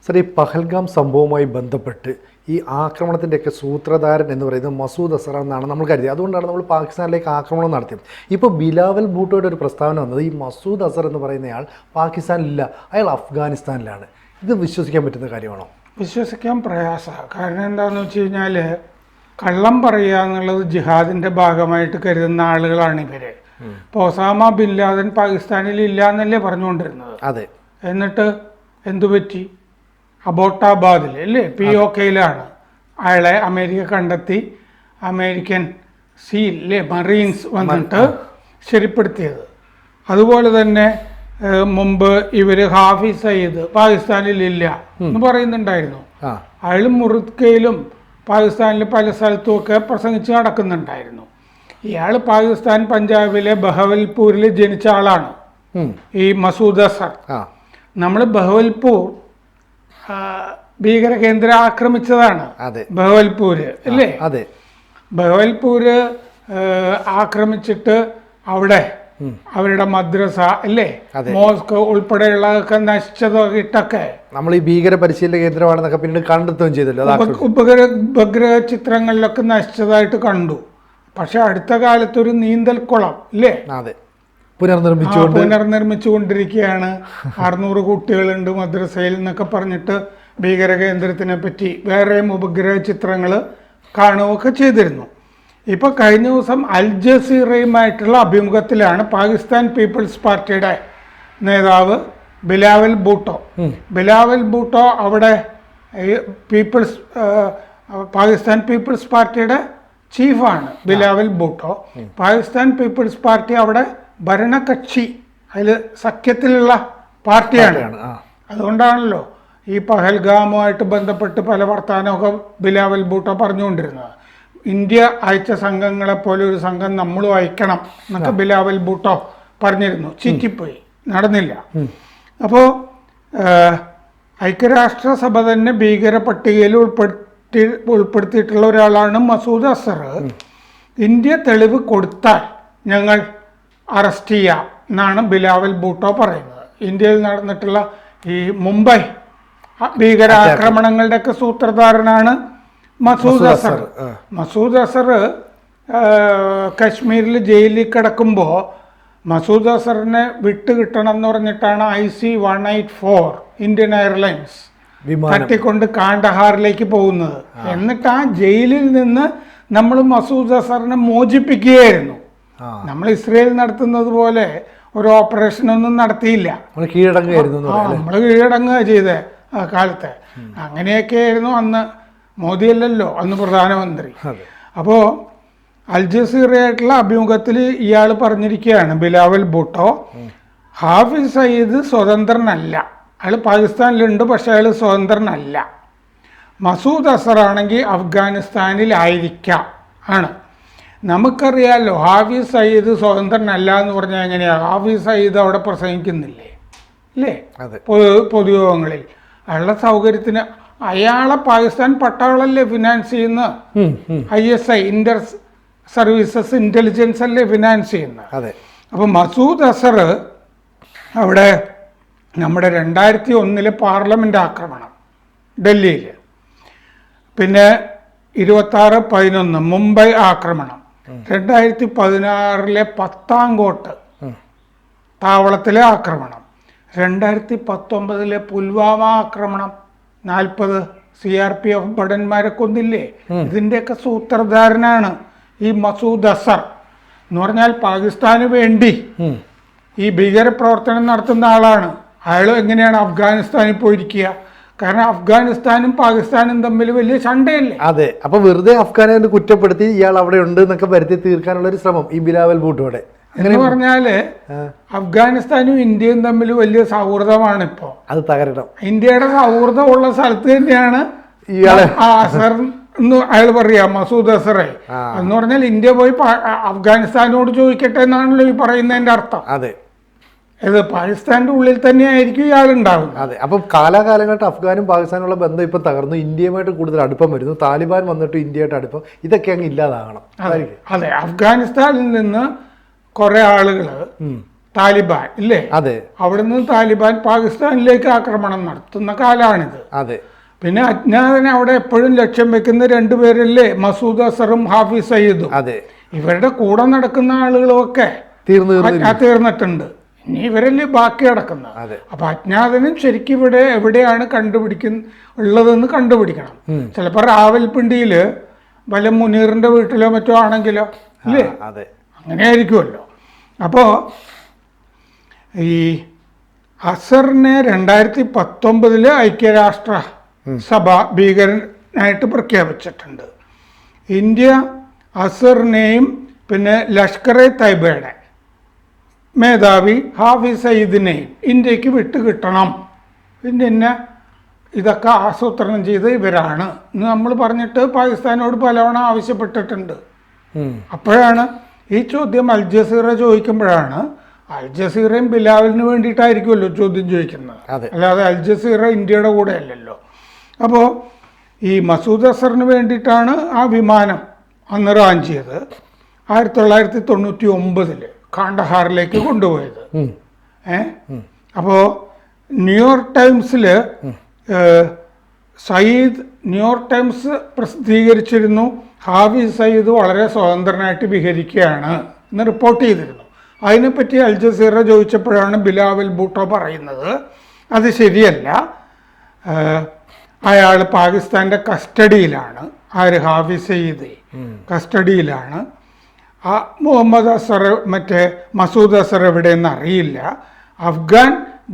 Sir, ഈ പഹൽഗാം സംഭവവുമായി ബന്ധപ്പെട്ട് ഈ ആക്രമണത്തിൻ്റെയൊക്കെ സൂത്രധാരൻ എന്ന് പറയുന്നത് മസൂദ് അസർ എന്നാണ് നമ്മൾ കരുതിയത്. അതുകൊണ്ടാണ് നമ്മൾ പാകിസ്ഥാനിലേക്ക് ആക്രമണം നടത്തിയത്. ഇപ്പോൾ ബിലാവൽ ഭൂട്ടോയുടെ ഒരു പ്രസ്താവന വന്നത് ഈ മസൂദ് അസർ എന്ന് പറയുന്നയാൾ പാകിസ്ഥാനിലില്ല, അയാൾ അഫ്ഗാനിസ്ഥാനിലാണ്. ഇത് വിശ്വസിക്കാൻ പറ്റുന്ന കാര്യമാണോ? വിശ്വസിക്കാൻ പ്രയാസമാണ്. കാരണം എന്താണെന്ന് വെച്ച് കഴിഞ്ഞാൽ കള്ളം പറയുക എന്നുള്ളത് ജിഹാദിൻ്റെ ഭാഗമായിട്ട് കരുതുന്ന ആളുകളാണ് ഇവർ. ഇപ്പോൾ ഒസാമ ബിൻ ലാദൻ പാകിസ്ഥാനിൽ ഇല്ല എന്നല്ലേ പറഞ്ഞുകൊണ്ടിരുന്നത്. അതെ. എന്നിട്ട് എന്തുപറ്റി? അബോട്ടാബാദിൽ അല്ലേ, POKയിലാണ് അയാളെ അമേരിക്ക കണ്ടെത്തി അമേരിക്കൻ സീൽ മറീൻസ് വന്നിട്ട് ശരിപ്പെടുത്തിയത്. അതുപോലെ തന്നെ മുമ്പ് ഇവർ ഹാഫിസ് സയ്യിദ് പാകിസ്ഥാനിലില്ല എന്ന് പറയുന്നുണ്ടായിരുന്നു. അയാൾ മുറുക്കയിലും പാകിസ്ഥാനിൽ പല സ്ഥലത്തുമൊക്കെ പ്രസംഗിച്ച് നടക്കുന്നുണ്ടായിരുന്നു. ഇയാൾ പാകിസ്ഥാൻ പഞ്ചാബിലെ ബഹവൽപൂരിൽ ജനിച്ച ആളാണ് ഈ മസൂദ് അസർ. നമ്മൾ ബഹവൽപൂർ ഭീകര കേന്ദ്രം ആക്രമിച്ചതാണ്. ബഹവൽപൂര് അല്ലേ? അതെ. ബഹവൽപൂര് ആക്രമിച്ചിട്ട് അവിടെ അവരുടെ മദ്രസ അല്ലേ, മോസ്ക് ഉൾപ്പെടെയുള്ളതൊക്കെ നശിച്ചതൊക്കെ നമ്മൾ ഈ ഭീകര പരിശീലന കേന്ദ്രമാണെന്നൊക്കെ പിന്നീട് കണ്ടെത്തുകയും ചെയ്തല്ലോ. ഉപഗ്രഹ ചിത്രങ്ങളിലൊക്കെ നശിച്ചതായിട്ട് കണ്ടു. പക്ഷെ അടുത്ത കാലത്തൊരു നീന്തൽക്കുളം ഇല്ലേ, പുനർനിർമ്മിച്ചുകൊണ്ടിരിക്കുകയാണ്. 600 കുട്ടികളുണ്ട് മദ്രസയിൽ എന്നൊക്കെ പറഞ്ഞിട്ട് ഭീകര കേന്ദ്രത്തിനെ പറ്റി വേറെയും ഉപഗ്രഹ ചിത്രങ്ങൾ കാണുകയൊക്കെ ചെയ്തിരുന്നു. ഇപ്പോൾ കഴിഞ്ഞ ദിവസം അൽ ജസീറയുമായിട്ടുള്ള അഭിമുഖത്തിലാണ് പാകിസ്ഥാൻ പീപ്പിൾസ് പാർട്ടിയുടെ നേതാവ് ബിലാവൽ ഭൂട്ടോ അവിടെ പാകിസ്ഥാൻ പീപ്പിൾസ് പാർട്ടിയുടെ ചീഫാണ് ബിലാവൽ ഭൂട്ടോ. പാകിസ്ഥാൻ പീപ്പിൾസ് പാർട്ടി അവിടെ ഭരണകക്ഷി, അതിൽ സഖ്യത്തിലുള്ള പാർട്ടിയാണ്. അതുകൊണ്ടാണല്ലോ ഈ പഹൽഗാമുമായിട്ട് ബന്ധപ്പെട്ട് പല വർത്തമാനമൊക്കെ ബിലാവൽ ഭൂട്ടോ പറഞ്ഞുകൊണ്ടിരുന്നത്. ഇന്ത്യ അയച്ച സംഘങ്ങളെപ്പോലെ ഒരു സംഘം നമ്മളും അയക്കണം എന്നൊക്കെ ബിലാവൽ ഭൂട്ടോ പറഞ്ഞിരുന്നു. ചീറ്റിപ്പോയി, നടന്നില്ല. അപ്പോൾ ഐക്യരാഷ്ട്രസഭ തന്നെ ഭീകര പട്ടികയിൽ ഉൾപ്പെടുത്തിയിട്ടുള്ള ഒരാളാണ് മസൂദ് അസർ. ഇന്ത്യ തെളിവ് കൊടുത്താൽ ഞങ്ങൾ അറസ്റ്റ് ചെയ്യാം എന്നാണ് ബിലാവൽ ഭൂട്ടോ പറയുന്നത്. ഇന്ത്യയിൽ നടന്നിട്ടുള്ള ഈ മുംബൈ ഭീകരാക്രമണങ്ങളുടെയൊക്കെ സൂത്രധാരനാണ് മസൂദ് അസർ. മസൂദ് അസർ കശ്മീരിൽ ജയിലിൽ കിടക്കുമ്പോൾ മസൂദ് അസറിനെ വിട്ടുകിട്ടണം എന്ന് പറഞ്ഞിട്ടാണ് IC-184 ഇന്ത്യൻ എയർലൈൻസ് തട്ടിക്കൊണ്ട് കാണ്ഡഹാറിലേക്ക് പോകുന്നത്. എന്നിട്ട് ആ ജയിലിൽ നിന്ന് നമ്മൾ മസൂദ് അസറിനെ മോചിപ്പിക്കുകയായിരുന്നു. നമ്മൾ ഇസ്രയേൽ നടത്തുന്നത് പോലെ ഒരു ഓപ്പറേഷനൊന്നും നടത്തിയില്ല. നമ്മൾ കീഴടങ്ങുക ചെയ്തേ ആ കാലത്ത്. അങ്ങനെയൊക്കെയായിരുന്നു അന്ന്. മോദിയല്ലല്ലോ അന്ന് പ്രധാനമന്ത്രി. അപ്പോൾ അൽ ജസീറയായിട്ടുള്ള അഭിമുഖത്തിൽ ഇയാൾ പറഞ്ഞിരിക്കുകയാണ്, ബിലാവൽ ഭൂട്ടോ, ഹാഫിസ് സയ്യിദ് സ്വതന്ത്രനല്ല. അയാൾ പാകിസ്ഥാനിലുണ്ട്, പക്ഷെ അയാൾ സ്വതന്ത്രനല്ല. മസൂദ് അസർ ആണെങ്കിൽ അഫ്ഗാനിസ്ഥാനിലായിരിക്കാം ആണ്. നമുക്കറിയാമല്ലോ ഹാഫിസ് സയ്യിദ് സ്വതന്ത്രനല്ല എന്ന് പറഞ്ഞാൽ എങ്ങനെയാണ്? ഹാഫിസ് സയ്യിദ് അവിടെ പ്രസംഗിക്കുന്നില്ലേ അല്ലേ പൊതുയോഗങ്ങളിൽ? അയാളുടെ സൗകര്യത്തിന് അയാളെ പാകിസ്ഥാൻ പട്ടാളല്ലേ ഫിനാൻസ് ചെയ്യുന്ന? ISI ഇന്റർ സർവീസസ് ഇന്റലിജൻസ് അല്ലേ ഫിനാൻസ് ചെയ്യുന്നത്? അപ്പോൾ മസൂദ് അസർ അവിടെ നമ്മുടെ 2001 പാർലമെന്റ് ആക്രമണം ഡൽഹിയിൽ, പിന്നെ 26/11 മുംബൈ ആക്രമണം, 2016 പത്താംകോട്ട് താവളത്തിലെ ആക്രമണം, 2019 പുൽവാമ ആക്രമണം, 40 CRPF ഭടന്മാരെ കൊന്നില്ലേ? ഇതിൻ്റെയൊക്കെ സൂത്രധാരനാണ് ഈ മസൂദ് അസർ എന്ന് പറഞ്ഞാൽ പാകിസ്ഥാന് വേണ്ടി ഈ ഭീകരപ്രവർത്തനം നടത്തുന്ന ആളാണ്. അയാൾ എങ്ങനെയാണ് അഫ്ഗാനിസ്ഥാനിൽ പോയിരിക്കുക? കാരണം അഫ്ഗാനിസ്ഥാനും പാകിസ്ഥാനും തമ്മിൽ വലിയ ചണ്ടയല്ലേ? അതെ. അപ്പൊ വെറുതെ അഫ്ഗാനെ കുറ്റപ്പെടുത്തി ഇയാൾ അവിടെ ഉണ്ട് എന്നൊക്കെ വരുത്തി തീർക്കാനുള്ള ഒരു ശ്രമം ഈ ബിലാവൽ ഭൂട്ടോടെ. എന്ന് പറഞ്ഞാല് അഫ്ഗാനിസ്ഥാനും ഇന്ത്യയും തമ്മിൽ വലിയ സൗഹൃദമാണ് ഇപ്പോ. അത് തകരണം. ഇന്ത്യയുടെ സൗഹൃദമുള്ള സ്ഥലത്ത് തന്നെയാണ് അസർ എന്ന് അയാൾ പറയാ, മസൂദ് അസറെ എന്ന് പറഞ്ഞാൽ ഇന്ത്യ പോയി അഫ്ഗാനിസ്ഥാനോട് ചോദിക്കട്ടെ എന്നാണല്ലോ ഈ പറയുന്നതിന്റെ അർത്ഥം. അതെ. ഇത് പാകിസ്ഥാന്റെ ഉള്ളിൽ തന്നെയായിരിക്കും ഇയാളുണ്ടാവുന്നത്. അതെ. അപ്പം കാലാകാലമായിട്ട് അഫ്ഗാനും പാകിസ്ഥാനുള്ള ബന്ധം ഇപ്പം തകർന്നു, ഇന്ത്യയുമായിട്ട് കൂടുതൽ അടുപ്പം വരുന്നു, താലിബാൻ വന്നിട്ട് ഇന്ത്യയായിട്ട് അടുപ്പം, ഇതൊക്കെ അങ്ങ് ഇല്ലാതാകണം. അതെ. അഫ്ഗാനിസ്ഥാനിൽ നിന്ന് കുറെ ആളുകൾ താലിബാൻ ഇല്ലേ, അതെ അവിടുന്ന് താലിബാൻ പാകിസ്ഥാനിലേക്ക് ആക്രമണം നടത്തുന്ന കാലാണിത്. അതെ. പിന്നെ അജ്ഞാതനെ അവിടെ എപ്പോഴും ലക്ഷ്യം വെക്കുന്ന രണ്ടുപേരല്ലേ, മസൂദ് അസറും ഹാഫിസ് സയ്യിദും. അതെ. ഇവരുടെ കൂടെ നടക്കുന്ന ആളുകളുമൊക്കെ തീർന്നിട്ടുണ്ട്. ഇനി ഇവരല്ലേ ബാക്കി നടക്കുന്നത്. അപ്പൊ അജ്ഞാതനും ശരിക്കും ഇവിടെ എവിടെയാണ് ഉള്ളതെന്ന് കണ്ടുപിടിക്കണം. ചിലപ്പോൾ റാവൽപിണ്ടിയില് വല്ല മുനീറിന്റെ വീട്ടിലോ മറ്റോ ആണെങ്കിലോ അല്ലേ, അങ്ങനെ ആയിരിക്കുമല്ലോ. അപ്പോ ഈ അസറിനെ 2019 ഐക്യരാഷ്ട്ര സഭ ഭീകരനായിട്ട് പ്രഖ്യാപിച്ചിട്ടുണ്ട്. ഇന്ത്യ അസറിനെയും പിന്നെ ലഷ്കർ എ തൈബയുടെ മേധാവി ഹാഫിസ് സയ്യിദിനെയും ഇന്ത്യക്ക് വിട്ടുകിട്ടണം. പിന്നെ ഇതൊക്കെ ആസൂത്രണം ചെയ്ത് ഇവരാണ് എന്ന് നമ്മൾ പറഞ്ഞിട്ട് പാകിസ്ഥാനോട് പലവണ ആവശ്യപ്പെട്ടിട്ടുണ്ട്. അപ്പോഴാണ് ഈ ചോദ്യം അൽ ജസീറ ചോദിക്കുമ്പോഴാണ്, അൽ ജസീറയും ബിലാവലിന് വേണ്ടിയിട്ടായിരിക്കുമല്ലോ ചോദ്യം ചോദിക്കുന്നത്, അല്ലാതെ അൽ ജസീറ ഇന്ത്യയുടെ കൂടെ അല്ലല്ലോ. അപ്പോൾ ഈ മസൂദ് അസറിന് വേണ്ടിയിട്ടാണ് ആ വിമാനം അന്ന് റാഞ്ചിയത് 1999 കാണ്ഡഹാറിലേക്ക് കൊണ്ടുപോയത്. അപ്പോൾ ന്യൂയോർക്ക് ടൈംസിൽ ന്യൂയോർക്ക് ടൈംസ് പ്രസിദ്ധീകരിച്ചിരുന്നു, ഹാഫിസ് സയ്യിദ് വളരെ സ്വതന്ത്രനായിട്ട് വിഹരിക്കുകയാണ് എന്ന് റിപ്പോർട്ട് ചെയ്തിരുന്നു. അതിനെപ്പറ്റി അൽ ജസീറ ചോദിച്ചപ്പോഴാണ് ബിലാവൽ ഭൂട്ടോ പറയുന്നത് അത് ശരിയല്ല, അയാൾ പാകിസ്ഥാൻ്റെ കസ്റ്റഡിയിലാണ്. ആര്? ഹാഫിസ് സയ്യിദ് കസ്റ്റഡിയിലാണ്. ആ മുഹമ്മദ് അസർ മസൂദ് അസർ എവിടെയെന്ന് അറിയില്ല. അഫ്ഗാൻ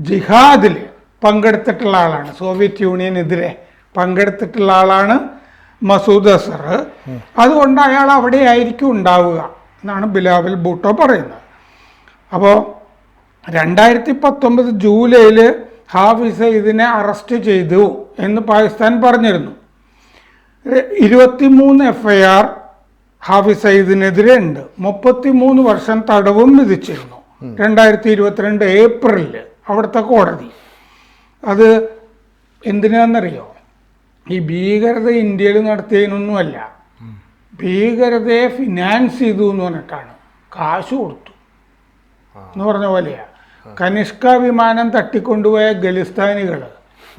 ജിഹാദിൽ പങ്കെടുത്തിട്ടുള്ള ആളാണ്, സോവിയറ്റ് യൂണിയനെതിരെ പങ്കെടുത്തിട്ടുള്ള ആളാണ് മസൂദ് അസർ. അതുകൊണ്ട് അയാൾ അവിടെ ആയിരിക്കും ഉണ്ടാവുക എന്നാണ് ബിലാവൽ ഭൂട്ടോ പറയുന്നത്. അപ്പോൾ 2019 ജൂലൈയിൽ ഹാഫിസ് സയ്യിദിനെ അറസ്റ്റ് ചെയ്തു എന്ന് പാകിസ്ഥാൻ പറഞ്ഞിരുന്നു. 23 FIR ഹാഫിസ് സയ്യിദിനെതിരെ ഉണ്ട്. 33 വർഷം തടവും വിധിച്ചിരുന്നു 2022 ഏപ്രിലിൽ അവിടുത്തെ കോടതി. അത് എന്തിനാണെന്നറിയോ? ഈ ഭീകരത ഇന്ത്യയിൽ നടത്തിയതിനൊന്നുമല്ല, ഭീകരതയെ ഫിനാൻസ് ചെയ്തു എന്ന് പറഞ്ഞിട്ടാണ്, കാശ് കൊടുത്തു എന്ന് പറഞ്ഞ പോലെയാ. കനിഷ്ക വിമാനം തട്ടിക്കൊണ്ടുപോയ ഖലിസ്ഥാനികൾ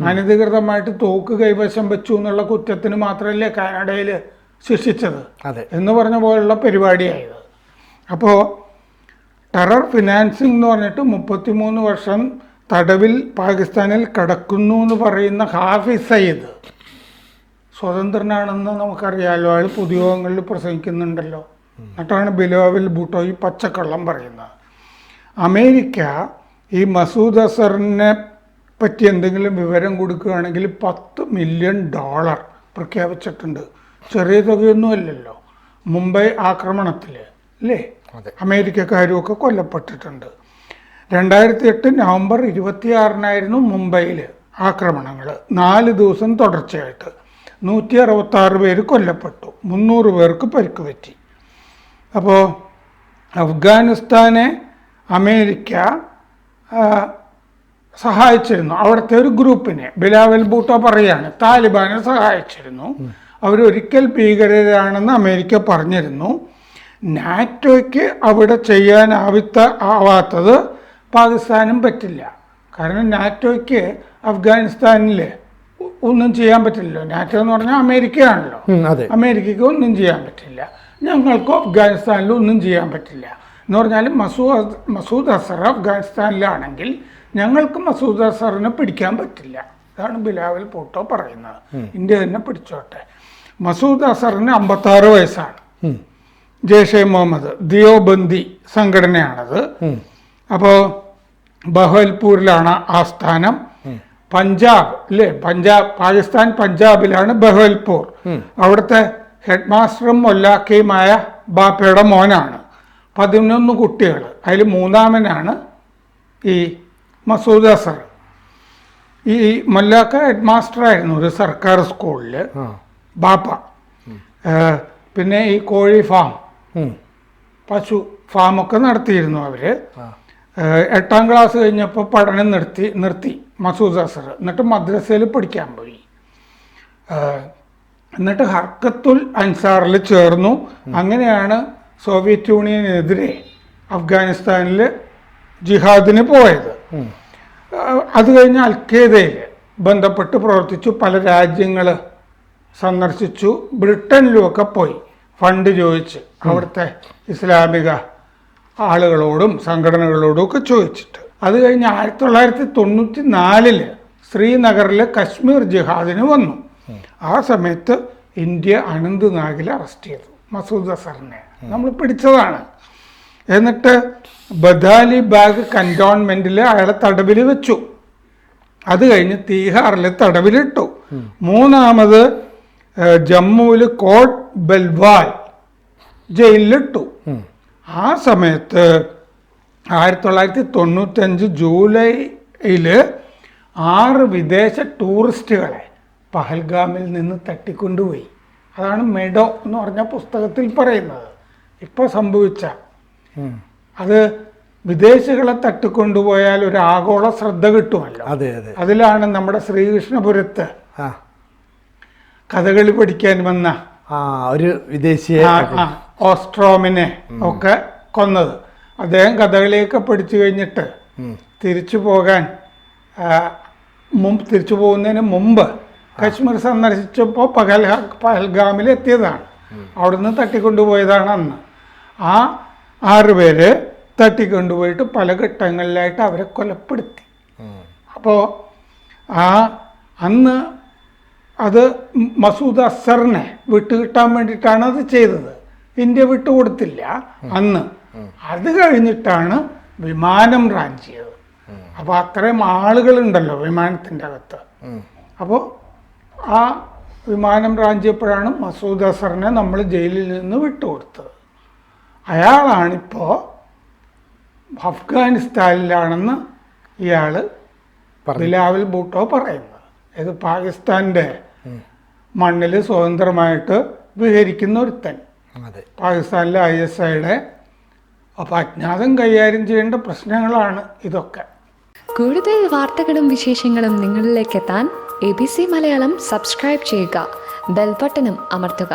അനധികൃതമായിട്ട് തോക്ക് കൈവശം വെച്ചു എന്നുള്ള കുറ്റത്തിന് മാത്രമല്ലേ കാനഡയിൽ ശിക്ഷിച്ചത് എന്ന് പറഞ്ഞ പോലുള്ള പരിപാടിയായത്. അപ്പോൾ ടെറർ ഫിനാൻസിങ് എന്ന് പറഞ്ഞിട്ട് 33 വർഷം തടവിൽ പാകിസ്ഥാനിൽ കിടക്കുന്നു എന്ന് പറയുന്ന ഹാഫിസ് സയ്യിദ് സ്വതന്ത്രനാണെന്ന് നമുക്കറിയാമല്ലോ. അയാൾ പൊതുയോഗങ്ങളിൽ പ്രസംഗിക്കുന്നുണ്ടല്ലോ. എന്നിട്ടാണ് ബിലാവൽ ഭൂട്ടോ ഈ പച്ചക്കള്ളം പറയുന്നത്. അമേരിക്ക ഈ മസൂദ് അസറിനെ പറ്റി എന്തെങ്കിലും വിവരം കൊടുക്കുകയാണെങ്കിൽ $10 മില്യൺ പ്രഖ്യാപിച്ചിട്ടുണ്ട്. ചെറിയ തുകയൊന്നും അല്ലല്ലോ. മുംബൈ ആക്രമണത്തിൽ അല്ലേ അമേരിക്കക്കാരും ഒക്കെ കൊല്ലപ്പെട്ടിട്ടുണ്ട്. 2008 നവംബർ 26 മുംബൈയിൽ ആക്രമണങ്ങൾ 4 ദിവസം തുടർച്ചയായിട്ട് 166 പേര് കൊല്ലപ്പെട്ടു, 300 പേർക്ക് പരിക്ക് പറ്റി. അപ്പോൾ അഫ്ഗാനിസ്ഥാനെ അമേരിക്ക സഹായിച്ചിരുന്നു. അവിടുത്തെ ഒരു ഗ്രൂപ്പിനെ, ബിലാവൽ ഭൂട്ടോ പറയാണ്, താലിബാനെ സഹായിച്ചിരുന്നു. അവരൊരിക്കൽ ഭീകരരാണെന്ന് അമേരിക്ക പറഞ്ഞിരുന്നു. നാറ്റോയ്ക്ക് അവിടെ ചെയ്യാനാവാത്തത് പാകിസ്ഥാനും പറ്റില്ല. കാരണം നാറ്റോയ്ക്ക് അഫ്ഗാനിസ്ഥാനിൽ ഒന്നും ചെയ്യാൻ പറ്റില്ലല്ലോ. നാറ്റോ എന്ന് പറഞ്ഞാൽ അമേരിക്കയാണല്ലോ. അമേരിക്കയ്ക്ക് ഒന്നും ചെയ്യാൻ പറ്റില്ല, ഞങ്ങൾക്കും അഫ്ഗാനിസ്ഥാനിൽ ഒന്നും ചെയ്യാൻ പറ്റില്ല എന്ന് പറഞ്ഞാൽ മസൂദ് അസർ അഫ്ഗാനിസ്ഥാനിലാണെങ്കിൽ ഞങ്ങൾക്ക് മസൂദ് അസറിനെ പിടിക്കാൻ പറ്റില്ല. ഇതാണ് ബിലാവൽ ഭൂട്ടോ പറയുന്നത്. ഇന്ത്യ തന്നെ പിടിച്ചോട്ടെ. മസൂദ് അസറിന് 56 വയസ്സാണ്. ജെയ്ഷെ മുഹമ്മദ് ദിയോബന്ദി സംഘടനയാണത്. അപ്പോൾ ബഹൽപൂരിലാണ് ആസ്ഥാനം. പഞ്ചാബ് അല്ലേ, പാകിസ്ഥാൻ പഞ്ചാബിലാണ് ബഹൽപൂർ. അവിടുത്തെ ഹെഡ് മാസ്റ്ററും മൊല്ലാക്കയുമായ ബാപ്പയുടെ മോനാണ്. 11 കുട്ടികൾ, അതിൽ മൂന്നാമനാണ് ഈ മസൂദ് അസർ. ഈ മൊല്ലാക്ക ഹെഡ് മാസ്റ്ററായിരുന്നു ഒരു സർക്കാർ സ്കൂളിൽ. ബാപ്പ പിന്നെ ഈ കോഴി ഫാം, പശു ഫാമൊക്കെ നടത്തിയിരുന്നു അവർ. 8ാം ക്ലാസ് കഴിഞ്ഞപ്പോൾ പഠനം നിർത്തി മസൂദ് അസർ. എന്നിട്ട് മദ്രസയിൽ പഠിക്കാൻ പോയി. എന്നിട്ട് ഹർക്കത്തുൽ അൻസാറിൽ ചേർന്നു. അങ്ങനെയാണ് സോവിയറ്റ് യൂണിയനെതിരെ അഫ്ഗാനിസ്ഥാനിൽ ജിഹാദിന് പോയത്. അത് കഴിഞ്ഞ് അൽ ഖ്വയ്ദയിൽ ബന്ധപ്പെട്ട് പ്രവർത്തിച്ചു, പല രാജ്യങ്ങൾ സന്ദർശിച്ചു, ബ്രിട്ടനിലുമൊക്കെ പോയി ഫണ്ട് ചോദിച്ച് അവിടുത്തെ ഇസ്ലാമിക ആളുകളോടും സംഘടനകളോടും ഒക്കെ ചോദിച്ചിട്ട്. അത് കഴിഞ്ഞ് 1994 ശ്രീനഗറിൽ കശ്മീർ ജിഹാദിന് വന്നു. ആ സമയത്ത് ഇന്ത്യ അനന്ത്നാഗിൽ അറസ്റ്റ് ചെയ്തു മസൂദ് അസറിനെ, നമ്മൾ പിടിച്ചതാണ്. എന്നിട്ട് ബദാലി ബാഗ് കന്റോൺമെന്റിൽ അയാളെ തടവിൽ വെച്ചു. അത് കഴിഞ്ഞ് തീഹാറിൽ തടവിലിട്ടു. മൂന്നാമത് ജമ്മുവിൽ കോട്ട് ബൽവാൽ ജയിലിലിട്ടു. ആ സമയത്ത് 1995 ജൂലൈയിൽ 6 വിദേശ ടൂറിസ്റ്റുകളെ പഹൽഗാമിൽ നിന്ന് തട്ടിക്കൊണ്ടുപോയി. അതാണ് മെഡോ എന്ന് പറഞ്ഞ പുസ്തകത്തിൽ പറയുന്നത്. ഇപ്പോൾ സംഭവിച്ച അത് വിദേശികളെ തട്ടിക്കൊണ്ടുപോയാൽ ഒരു ആഗോള ശ്രദ്ധ കിട്ടുമല്ലോ. അതിലാണ് നമ്മുടെ ശ്രീകൃഷ്ണപുരത്ത് കഥകളി പഠിക്കാൻ വന്ന ഒരു വിദേശിയെ ഓസ്ട്രോമിനെ ഒക്കെ കൊന്നത്. അദ്ദേഹം കഥകളിയൊക്കെ പഠിച്ചു കഴിഞ്ഞിട്ട് തിരിച്ചു പോകുന്നതിന് മുമ്പ് കശ്മീർ സന്ദർശിച്ചപ്പോൾ പഹൽഗാമിൽ എത്തിയതാണ്. അവിടുന്ന് തട്ടിക്കൊണ്ടുപോയതാണ് അന്ന്. ആ 6 പേര് തട്ടിക്കൊണ്ടുപോയിട്ട് പല ഘട്ടങ്ങളിലായിട്ട് അവരെ കൊലപ്പെടുത്തി. അപ്പോൾ അന്ന് അത് മസൂദ് അസറിനെ വിട്ടുകിട്ടാൻ വേണ്ടിയിട്ടാണ് അത് ചെയ്തത്. ഇന്ത്യ വിട്ടുകൊടുത്തില്ല അന്ന്. അത് കഴിഞ്ഞിട്ടാണ് വിമാനം റാഞ്ചിയത്. അപ്പോൾ അത്രയും ആളുകളുണ്ടല്ലോ വിമാനത്തിൻ്റെ അകത്ത്. അപ്പോൾ ആ വിമാനം റാഞ്ചിയപ്പോഴാണ് മസൂദ് അസറിനെ നമ്മൾ ജയിലിൽ നിന്ന് വിട്ടുകൊടുത്തത്. അയാളാണിപ്പോൾ അഫ്ഗാനിസ്ഥാനിലാണെന്ന് ഇയാൾ ബിലാവൽ ഭൂട്ടോ പറയുന്നത്. ഇത് പാകിസ്ഥാൻ്റെ മണ്ണിൽ സ്വതന്ത്രമായിട്ട് വിഹരിക്കുന്ന ഒരുത്തൻ. പാകിസ്ഥാനിലെ ISIയുടെ അപ്പോൾ അജ്ഞാതം കൈകാര്യം ചെയ്യേണ്ട പ്രശ്നങ്ങളാണ് ഇതൊക്കെ. കൂടുതൽ വാർത്തകളും വിശേഷങ്ങളും നിങ്ങളിലേക്ക് എത്താൻ ABC മലയാളം സബ്സ്ക്രൈബ് ചെയ്യുക, ബെൽബട്ടനും അമർത്തുക.